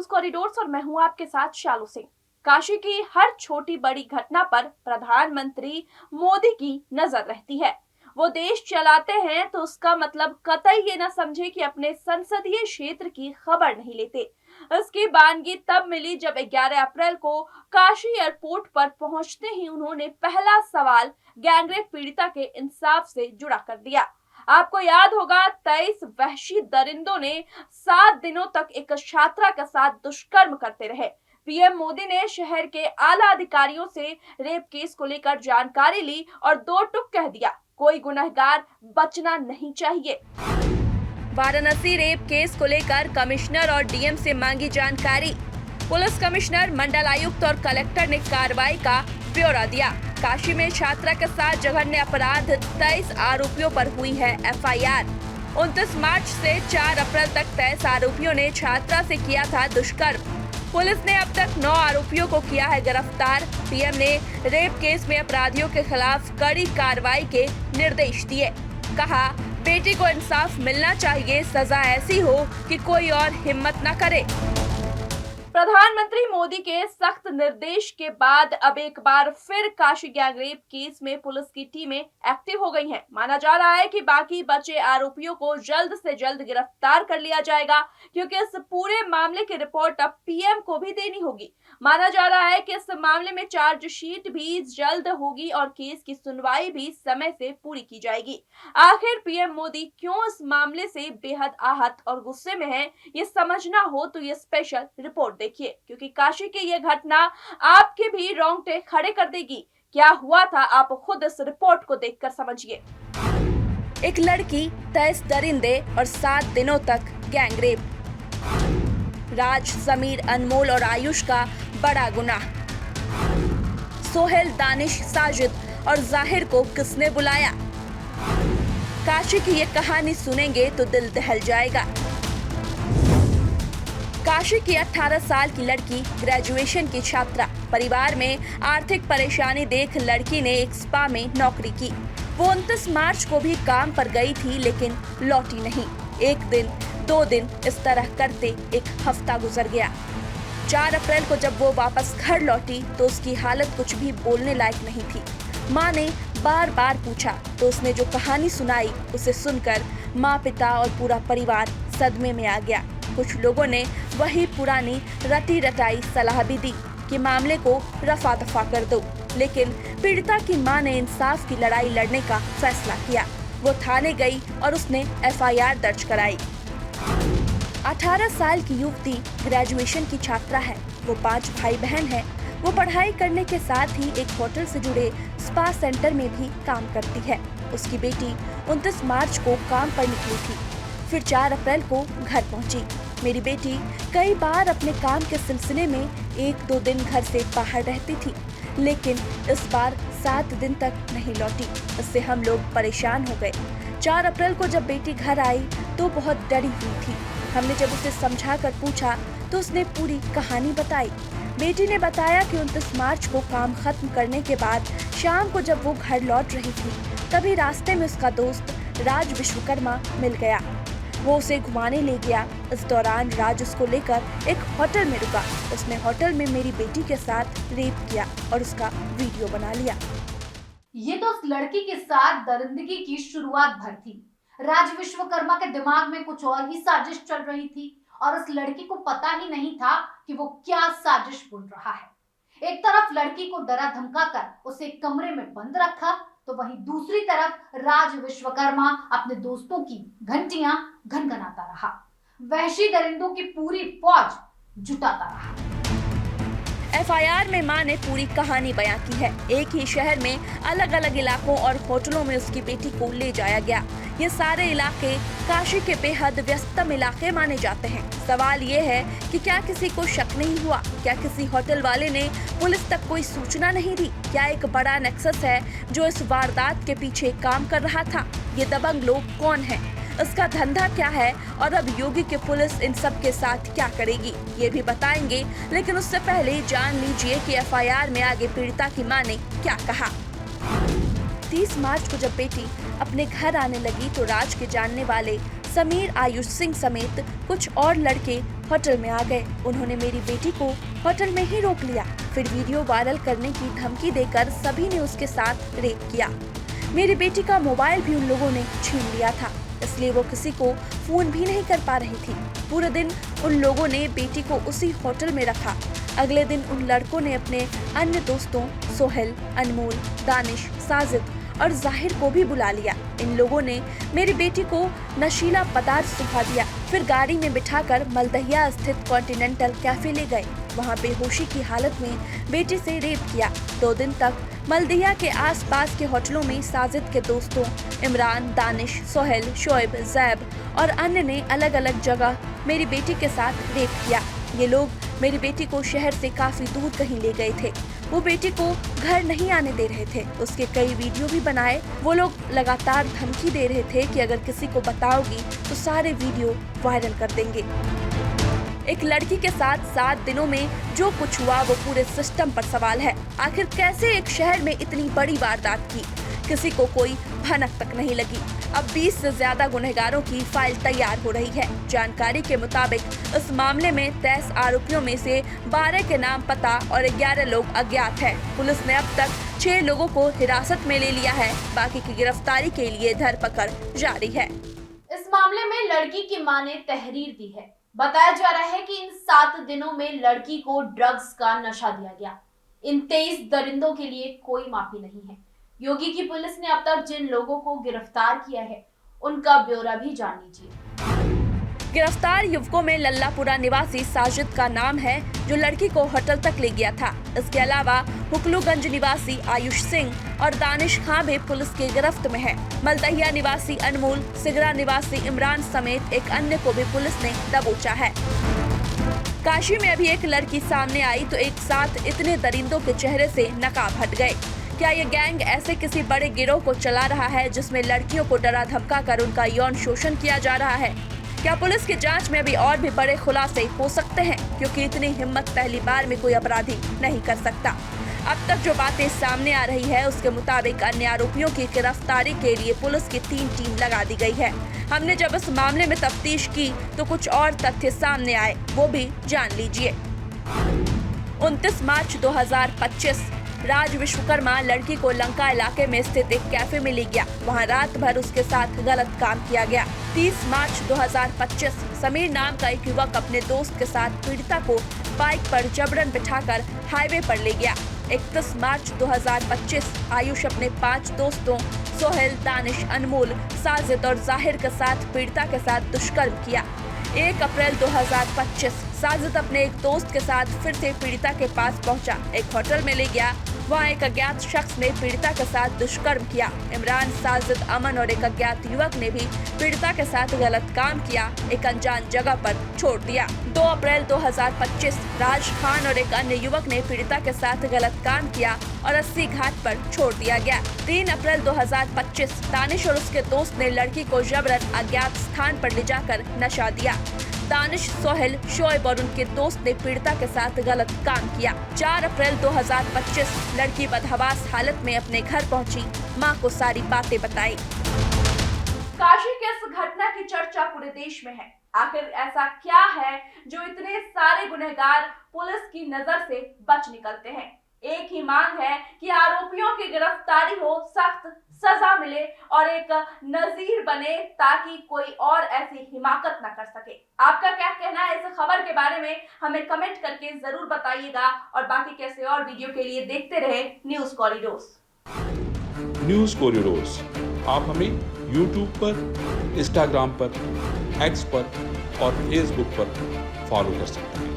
News corridors और मैं हूं आपके साथ शालू सिंह। काशी की हर छोटी बड़ी घटना पर प्रधानमंत्री मोदी की नजर रहती है। वो देश चलाते हैं तो उसका मतलब कतई ये न समझे कि अपने संसदीय क्षेत्र की खबर नहीं लेते। इसकी बानगी तब मिली जब 11 अप्रैल को काशी एयरपोर्ट पर पहुंचते ही उन्होंने पहला सवाल गैंगरेप पीड़िता के इंसाफ से जुड़ा कर दिया। आपको याद होगा 23 वहशी दरिंदों ने 7 दिनों तक एक छात्रा के साथ दुष्कर्म करते रहे। पीएम मोदी ने शहर के आला अधिकारियों से रेप केस को लेकर जानकारी ली और दो टुक कह दिया, कोई गुनहगार बचना नहीं चाहिए। वाराणसी रेप केस को लेकर कमिश्नर और डीएम से मांगी जानकारी। पुलिस कमिश्नर, मंडल आयुक्त और कलेक्टर ने कार्रवाई का ब्यौरा दिया। काशी में छात्रा के साथ जघन्य अपराध 23 आरोपियों पर हुई है एफआईआर। 29 मार्च से 4 अप्रैल तक 23 आरोपियों ने छात्रा से किया था दुष्कर्म। पुलिस ने अब तक 9 आरोपियों को किया है गिरफ्तार। पीएम ने रेप केस में अपराधियों के खिलाफ कड़ी कार्रवाई के निर्देश दिए। कहा, बेटी को इंसाफ मिलना चाहिए, सजा ऐसी हो कि कोई और हिम्मत न करे। प्रधानमंत्री मोदी के सख्त निर्देश के बाद अब एक बार फिर काशी गैंगरेप केस में पुलिस की टीमें एक्टिव हो गई हैं। माना जा रहा है कि बाकी बचे आरोपियों को जल्द से जल्द गिरफ्तार कर लिया जाएगा, क्योंकि इस पूरे मामले की रिपोर्ट अब पीएम को भी देनी होगी। माना जा रहा है कि इस मामले में चार्जशीट भी जल्द होगी और केस की सुनवाई भी समय से पूरी की जाएगी। आखिर पीएम मोदी क्यों इस मामले से बेहद आहत और गुस्से में हैं, ये समझना हो तो ये स्पेशल रिपोर्ट देखिए, क्योंकि काशी की ये घटना आपके भी रोंगटे खड़े कर देगी। क्या हुआ था, आप खुद इस रिपोर्ट को देखकर समझिए। एक लड़की, 23 दरिंदे और 7 दिनों तक गैंगरेप। राज, समीर, अनमोल और आयुष का बड़ा गुनाह। सोहेल, दानिश, साजिद और जाहिर को किसने बुलाया? काशी की ये कहानी सुनेंगे तो दिल दहल जाएगा। काशी की 18 साल की लड़की, ग्रेजुएशन की छात्रा। परिवार में आर्थिक परेशानी देख लड़की ने एक स्पा में नौकरी की। वो 29 मार्च को भी काम पर गई थी, लेकिन लौटी नहीं। 1 दिन, 2 दिन, इस तरह करते एक हफ्ता गुजर गया। 4 अप्रैल को जब वो वापस घर लौटी तो उसकी हालत कुछ भी बोलने लायक नहीं थी। माँ ने बार बार पूछा तो उसने जो कहानी सुनाई उसे सुनकर माँ, पिता और पूरा परिवार सदमे में आ गया। कुछ लोगों ने वही पुरानी रटी रटाई सलाह भी दी कि मामले को रफा दफा कर दो, लेकिन पीड़िता की मां ने इंसाफ की लड़ाई लड़ने का फैसला किया। वो थाने गई और उसने एफआईआर दर्ज कराई। 18 साल की युवती ग्रेजुएशन की छात्रा है। वो 5 भाई बहन है। वो पढ़ाई करने के साथ ही एक होटल से जुड़े स्पा सेंटर में भी काम करती है। उसकी बेटी 29 मार्च को काम पर निकली थी, फिर 4 अप्रैल को घर पहुंची। मेरी बेटी कई बार अपने काम के सिलसिले में 1-2 दिन घर से बाहर रहती थी, लेकिन इस बार 7 दिन तक नहीं लौटी। इससे हम लोग परेशान हो गए। 4 अप्रैल को जब बेटी घर आई तो बहुत डरी हुई थी। हमने जब उसे समझा कर पूछा तो उसने पूरी कहानी बताई। बेटी ने बताया कि 29 मार्च को काम खत्म करने के बाद शाम को जब वो घर लौट रही थी, तभी रास्ते में उसका दोस्त राज विश्वकर्मा मिल गया। वो उसे घुमाने ले गया। इस दौरान राज उसको लेकर एक होटल में रुका। उसने होटल में मेरी बेटी के साथ रेप किया और उसका वीडियो बना लिया। ये तो उस लड़की के साथ दरिंदगी की शुरुआत भर थी। राज विश्वकर्मा के दिमाग में कुछ और ही साजिश चल रही थी और उस लड़की को पता ही नहीं था कि वो क्या साजिश बुन रहा है। एक तरफ लड़की को डरा धमकाकर उसे एक कमरे में बंद रखा, तो वहीं दूसरी तरफ राज विश्वकर्मा अपने दोस्तों की घंटियां घनघनाता रहा। वहशी दरिंदों की पूरी फौज जुटाता रहा। एफआईआर में मां ने पूरी कहानी बयां की है। एक ही शहर में अलग अलग इलाकों और होटलों में उसकी बेटी को ले जाया गया। ये सारे इलाके काशी के बेहद व्यस्तम इलाके माने जाते हैं। सवाल ये है कि क्या किसी को शक नहीं हुआ? क्या किसी होटल वाले ने पुलिस तक कोई सूचना नहीं दी? क्या एक बड़ा नेक्सस है जो इस वारदात के पीछे काम कर रहा था? ये दबंग लोग कौन हैं? इसका धंधा क्या है और अब योगी की पुलिस इन सब के साथ क्या करेगी, ये भी बताएंगे। लेकिन उससे पहले जान लीजिए कि एफआईआर में आगे पीड़िता की मां ने क्या कहा। 30 मार्च को जब बेटी अपने घर आने लगी तो राज के जानने वाले समीर आयुष सिंह समेत कुछ और लड़के होटल में आ गए। उन्होंने मेरी बेटी को होटल में ही रोक लिया। फिर वीडियो वायरल करने की धमकी देकर सभी ने उसके साथ रेप किया। मेरी बेटी का मोबाइल भी उन लोगों ने छीन लिया था, इसलिए वो किसी को फोन भी नहीं कर पा रही थी। पूरे दिन उन लोगों ने बेटी को उसी होटल में रखा। अगले दिन उन लड़कों ने अपने अन्य दोस्तों सोहेल, अनमोल, दानिश, साजिद और जाहिर को भी बुला लिया। इन लोगों ने मेरी बेटी को नशीला पदार्थ सुखा दिया। फिर गाड़ी में बिठाकर मलदहिया स्थित कॉन्टिनेंटल कैफे ले गए। वहां बेहोशी की हालत में बेटी से रेप किया। 2 दिन तक मलदहिया के आसपास के होटलों में साजिद के दोस्तों इमरान, दानिश, सोहेल, शोएब, जैब और अन्य ने अलग अलग जगह मेरी बेटी के साथ रेप किया। ये लोग मेरी बेटी को शहर से काफी दूर कहीं ले गए थे। वो बेटी को घर नहीं आने दे रहे थे। उसके कई वीडियो भी बनाए। वो लोग लगातार धमकी दे रहे थे कि अगर किसी को बताओगी तो सारे वीडियो वायरल कर देंगे। एक लड़की के साथ 7 दिनों में जो कुछ हुआ वो पूरे सिस्टम पर सवाल है। आखिर कैसे एक शहर में इतनी बड़ी वारदात की, किसी को कोई भनक तक नहीं लगी। अब 20 से ज्यादा गुनहगारों की फाइल तैयार हो रही है। जानकारी के मुताबिक इस मामले में 23 आरोपियों में से 12 के नाम पता और 11 लोग अज्ञात हैं। पुलिस ने अब तक 6 लोगों को हिरासत में ले लिया है। बाकी की गिरफ्तारी के लिए धरपकड़ जारी है। इस मामले में लड़की की मां ने तहरीर दी है। बताया जा रहा है कि इन 7 दिनों में लड़की को ड्रग्स का नशा दिया गया। इन 23 दरिंदों के लिए कोई माफी नहीं है। योगी की पुलिस ने अब तक जिन लोगों को गिरफ्तार किया है उनका ब्यौरा भी जान लीजिए। गिरफ्तार युवकों में लल्लापुरा निवासी साजिद का नाम है, जो लड़की को होटल तक ले गया था। इसके अलावा हुकलूगंज निवासी आयुष सिंह और दानिश खां भी पुलिस की गिरफ्त में है। मलदहिया निवासी अनमोल, सिगरा निवासी इमरान समेत एक अन्य को भी पुलिस ने दबोचा है। काशी में अभी एक लड़की सामने आई तो एक साथ इतने दरिंदों के चेहरे से नकाब हट गए। क्या ये गैंग ऐसे किसी बड़े गिरोह को चला रहा है जिसमें लड़कियों को डरा धमका कर उनका यौन शोषण किया जा रहा है? क्या पुलिस की जांच में अभी और भी बड़े खुलासे हो सकते हैं? क्योंकि इतनी हिम्मत पहली बार में कोई अपराधी नहीं कर सकता। अब तक जो बातें सामने आ रही है उसके मुताबिक अन्य आरोपियों की गिरफ्तारी के लिए पुलिस की 3 टीम लगा दी गई है। हमने जब इस मामले में तफ्तीश की तो कुछ और तथ्य सामने आए, वो भी जान लीजिए। 29 मार्च 2025 राज विश्वकर्मा लड़की को लंका इलाके में स्थित एक कैफे में ले गया। वहां रात भर उसके साथ गलत काम किया गया। 30 मार्च 2025 समीर नाम का एक युवक अपने दोस्त के साथ पीड़िता को बाइक पर जबरन बिठाकर हाईवे पर ले गया। 31 मार्च 2025 आयुष अपने 5 दोस्तों सोहेल, दानिश, अनमोल, साजिद और जाहिर के साथ पीड़िता के साथ दुष्कर्म किया। 1 अप्रैल 2025 साजिद अपने एक दोस्त के साथ फिर से पीड़िता के पास पहुंचा। एक होटल में ले गया। वहां एक अज्ञात शख्स ने पीड़िता के साथ दुष्कर्म किया। इमरान, साजिद, अमन और एक अज्ञात युवक ने भी पीड़िता के साथ गलत काम किया। एक अनजान जगह पर छोड़ दिया। 2 अप्रैल 2025 राज खान और एक अन्य युवक ने पीड़िता के साथ गलत काम किया और 80 घाट पर छोड़ दिया गया। 3 अप्रैल 2025 दानिश और उसके दोस्त ने लड़की को जबरन अज्ञात स्थान पर ले जाकर नशा दिया। दानिश, सोहेल, शोएब और उनके दोस्त ने पीड़िता के साथ गलत काम किया। 4 अप्रैल 2025 लड़की बदहवास हालत में अपने घर पहुंची, मां को सारी बातें बताई। काशी के इस घटना की चर्चा पूरे देश में है। आखिर ऐसा क्या है जो इतने सारे गुनहगार पुलिस की नजर से बच निकलते हैं? एक ही मांग है कि आरोपियों की गिरफ्तारी हो, सख्त सजा मिले और एक नजीर बने ताकि कोई और ऐसी हिमाकत न कर सके। आपका क्या कहना है इस खबर के बारे में? हमें कमेंट करके जरूर बताइएगा और बाकी कैसे और वीडियो के लिए देखते रहे न्यूज कॉरिडोर्स। न्यूज कॉरिडोर्स आप हमें YouTube पर, Instagram पर, X पर और Facebook पर फॉलो कर सकते हैं।